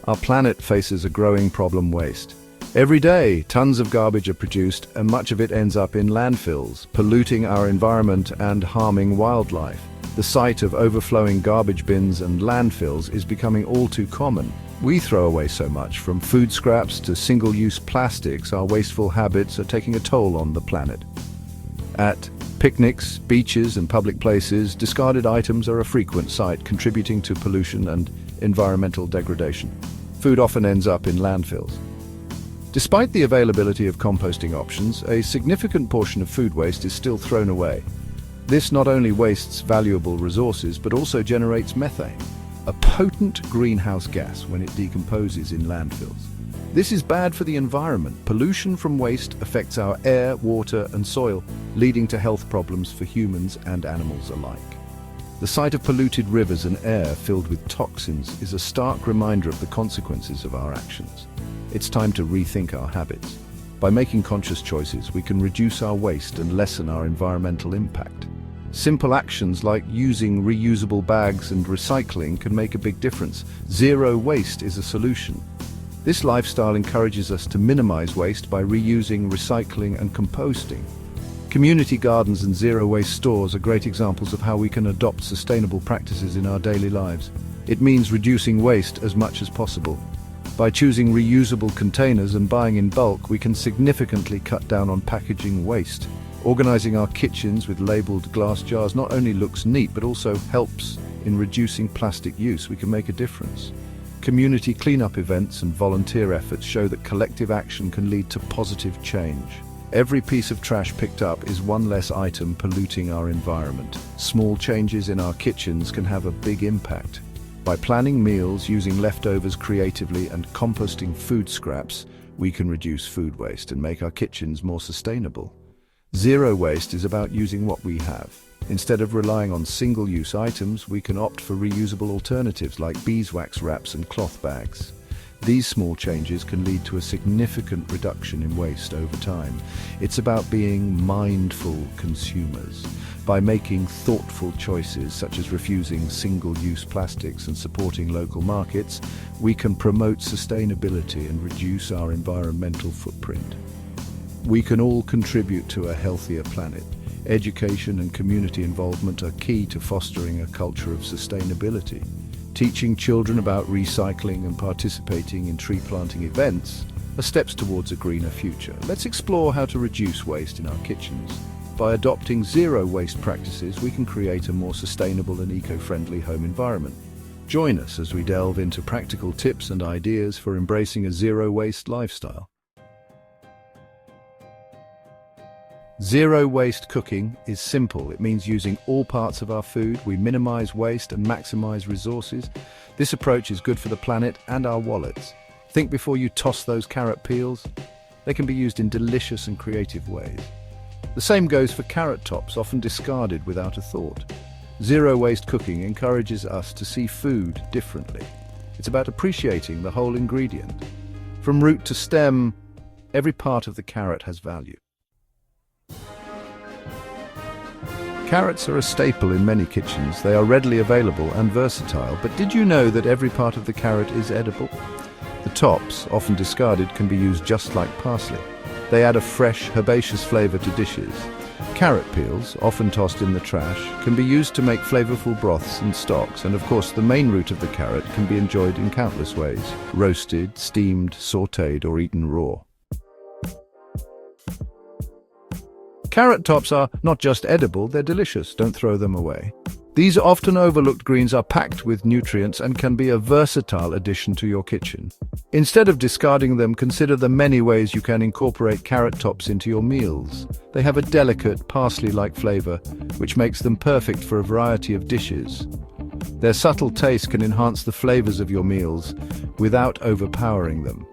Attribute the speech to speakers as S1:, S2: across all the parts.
S1: Our planet faces a growing problem: waste. Every day, tons of garbage are produced, and much of it ends up in landfills, polluting our environment and harming wildlife. The sight of overflowing garbage bins and landfills is becoming all too common. We throw away so much, from food scraps to single-use plastics. Our wasteful habits are taking a toll on the planet. At picnics, beaches, and public places, discarded items are a frequent sight, contributing to pollution and environmental degradation. Food often ends up in landfills. Despite the availability of composting options, a significant portion of food waste is still thrown away. This not only wastes valuable resources, but also generates methane, a potent greenhouse gas when it decomposes in landfills. This is bad for the environment. Pollution from waste affects our air, water, and soil, leading to health problems for humans and animals alike. The sight of polluted rivers and air filled with toxins is a stark reminder of the consequences of our actions. It's time to rethink our habits. By making conscious choices, we can reduce our waste and lessen our environmental impact. Simple actions like using reusable bags and recycling can make a big difference. Zero waste is a solution. This lifestyle encourages us to minimize waste by reusing, recycling, and composting. Community gardens and zero-waste stores are great examples of how we can adopt sustainable practices in our daily lives. It means reducing waste as much as possible. By choosing reusable containers and buying in bulk, we can significantly cut down on packaging waste. Organizing our kitchens with labeled glass jars not only looks neat, but also helps in reducing plastic use. We can make a difference. Community cleanup events and volunteer efforts show that collective action can lead to positive change. Every piece of trash picked up is one less item polluting our environment. Small changes in our kitchens can have a big impact. By planning meals, using leftovers creatively, and composting food scraps, we can reduce food waste and make our kitchens more sustainable. Zero waste is about using what we have. Instead of relying on single-use items, we can opt for reusable alternatives like beeswax wraps and cloth bags. These small changes can lead to a significant reduction in waste over time. It's about being mindful consumers. By making thoughtful choices, such as refusing single-use plastics and supporting local markets, we can promote sustainability and reduce our environmental footprint. We can all contribute to a healthier planet. Education and community involvement are key to fostering a culture of sustainability. Teaching children about recycling and participating in tree planting events are steps towards a greener future. Let's explore how to reduce waste in our kitchens. By adopting zero-waste practices, we can create a more sustainable and eco-friendly home environment. Join us as we delve into practical tips and ideas for embracing a zero-waste lifestyle. Zero-waste cooking is simple. It means using all parts of our food. We minimize waste and maximize resources. This approach is good for the planet and our wallets. Think before you toss those carrot peels. They can be used in delicious and creative ways. The same goes for carrot tops, often discarded without a thought. Zero-waste cooking encourages us to see food differently. It's about appreciating the whole ingredient. From root to stem, every part of the carrot has value. Carrots are a staple in many kitchens. They are readily available and versatile, but did you know that every part of the carrot is edible? The tops, often discarded, can be used just like parsley. They add a fresh, herbaceous flavor to dishes. Carrot peels, often tossed in the trash, can be used to make flavorful broths and stocks, and of course the main root of the carrot can be enjoyed in countless ways: roasted, steamed, sautéed, or eaten raw. Carrot tops are not just edible, they're delicious. Don't throw them away. These often overlooked greens are packed with nutrients and can be a versatile addition to your kitchen. Instead of discarding them, consider the many ways you can incorporate carrot tops into your meals. They have a delicate, parsley-like flavor, which makes them perfect for a variety of dishes. Their subtle taste can enhance the flavors of your meals without overpowering them.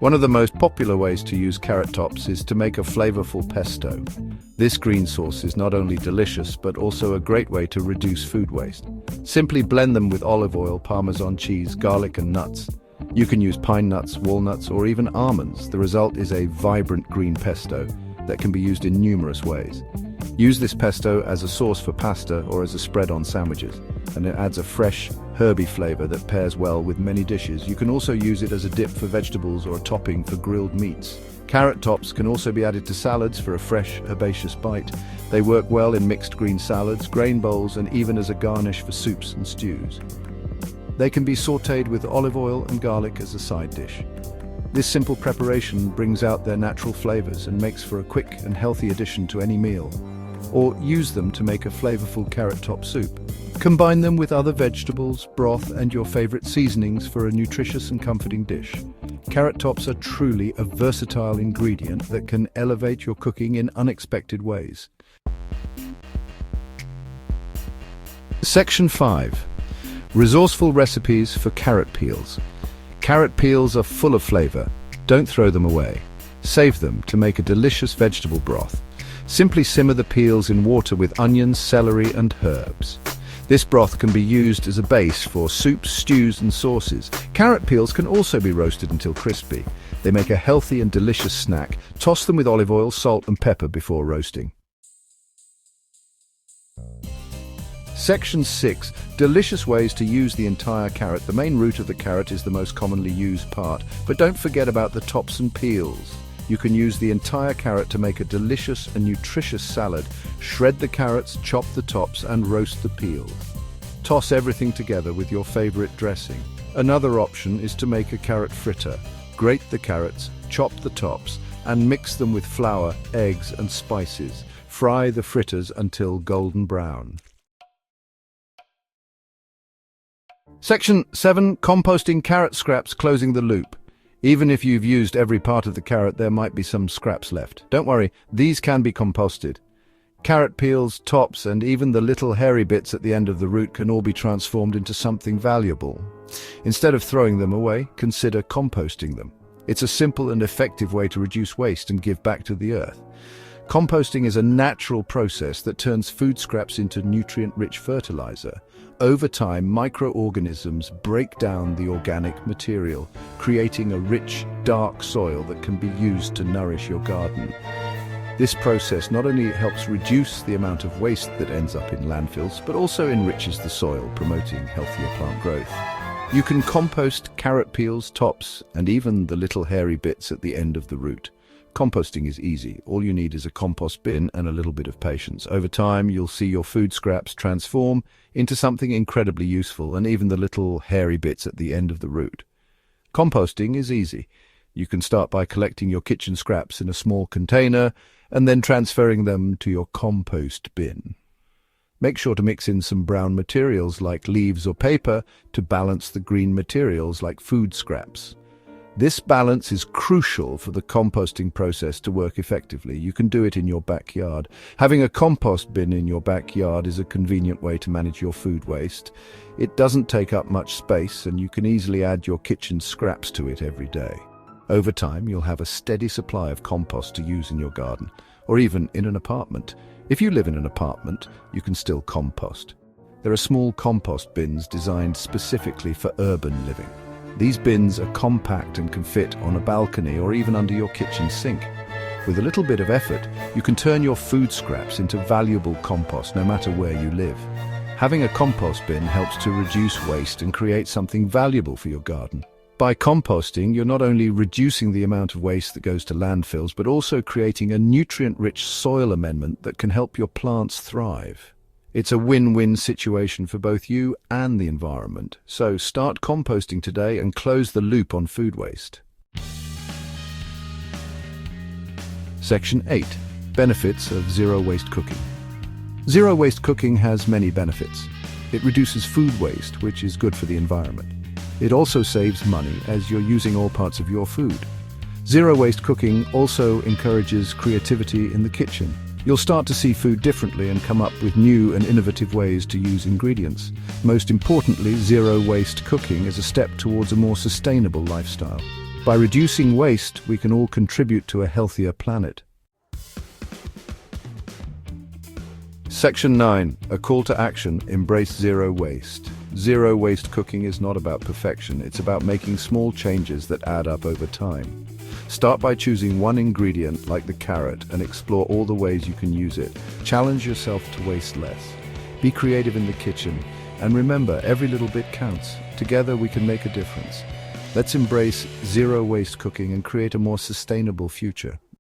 S1: One of the most popular ways to use carrot tops is to make a flavorful pesto. This green sauce is not only delicious, but also a great way to reduce food waste. Simply blend them with olive oil, Parmesan cheese, garlic, and nuts. You can use pine nuts, walnuts, or even almonds. The result is a vibrant green pesto that can be used in numerous ways. Use this pesto as a sauce for pasta or as a spread on sandwiches. and it adds a fresh, herby flavor that pairs well with many dishes. You can also use it as a dip for vegetables or a topping for grilled meats. Carrot tops can also be added to salads for a fresh, herbaceous bite. They work well in mixed green salads, grain bowls, and even as a garnish for soups and stews. They can be sautéed with olive oil and garlic as a side dish. This simple preparation brings out their natural flavors and makes for a quick and healthy addition to any meal. Or use them to make a flavorful carrot top soup. Combine them with other vegetables, broth, and your favorite seasonings for a nutritious and comforting dish. Carrot tops are truly a versatile ingredient that can elevate your cooking in unexpected ways. Section 5. Resourceful recipes for carrot peels. Carrot peels are full of flavor. Don't throw them away. Save them to make a delicious vegetable broth. Simply simmer the peels in water with onions, celery, and herbs. This broth can be used as a base for soups, stews, and sauces. Carrot peels can also be roasted until crispy. They make a healthy and delicious snack. Toss them with olive oil, salt, and pepper before roasting. Section 6. Delicious ways to use the entire carrot. The main root of the carrot is the most commonly used part, but don't forget about the tops and peels. You can use the entire carrot to make a delicious and nutritious salad. Shred the carrots, chop the tops, and roast the peels. Toss everything together with your favorite dressing. Another option is to make a carrot fritter. Grate the carrots, chop the tops, and mix them with flour, eggs, and spices. Fry the fritters until golden brown. Section 7. Composting carrot scraps, closing the loop. Even if you've used every part of the carrot, there might be some scraps left. Don't worry, these can be composted. Carrot peels, tops, and even the little hairy bits at the end of the root can all be transformed into something valuable. Instead of throwing them away, consider composting them. It's a simple and effective way to reduce waste and give back to the earth. Composting is a natural process that turns food scraps into nutrient-rich fertilizer. Over time, microorganisms break down the organic material, creating a rich, dark soil that can be used to nourish your garden. This process not only helps reduce the amount of waste that ends up in landfills, but also enriches the soil, promoting healthier plant growth. You can compost carrot peels, tops, and even the little hairy bits at the end of the root. Composting is easy. All you need is a compost bin and a little bit of patience. Over time, you'll see your food scraps transform into something incredibly useful, and even the little hairy bits at the end of the root. Composting is easy. You can start by collecting your kitchen scraps in a small container and then transferring them to your compost bin. Make sure to mix in some brown materials like leaves or paper to balance the green materials like food scraps. This balance is crucial for the composting process to work effectively. You can do it in your backyard. Having a compost bin in your backyard is a convenient way to manage your food waste. It doesn't take up much space, and you can easily add your kitchen scraps to it every day. Over time, you'll have a steady supply of compost to use in your garden, or even in an apartment. If you live in an apartment, you can still compost. There are small compost bins designed specifically for urban living. These bins are compact and can fit on a balcony or even under your kitchen sink. With a little bit of effort, you can turn your food scraps into valuable compost no matter where you live. Having a compost bin helps to reduce waste and create something valuable for your garden. By composting, you're not only reducing the amount of waste that goes to landfills, but also creating a nutrient-rich soil amendment that can help your plants thrive. It's a win-win situation for both you and the environment. So start composting today and close the loop on food waste. Section 8. Benefits of zero-waste cooking. Zero-waste cooking has many benefits. It reduces food waste, which is good for the environment. It also saves money as you're using all parts of your food. Zero-waste cooking also encourages creativity in the kitchen. You'll start to see food differently and come up with new and innovative ways to use ingredients. Most importantly, zero-waste cooking is a step towards a more sustainable lifestyle. By reducing waste, we can all contribute to a healthier planet. Section 9. A call to action. Embrace zero waste. Zero-waste cooking is not about perfection. It's about making small changes that add up over time. Start by choosing one ingredient like the carrot and explore all the ways you can use it. Challenge yourself to waste less. Be creative in the kitchen And remember, every little bit counts. Together we can make a difference. Let's embrace zero-waste cooking and create a more sustainable future.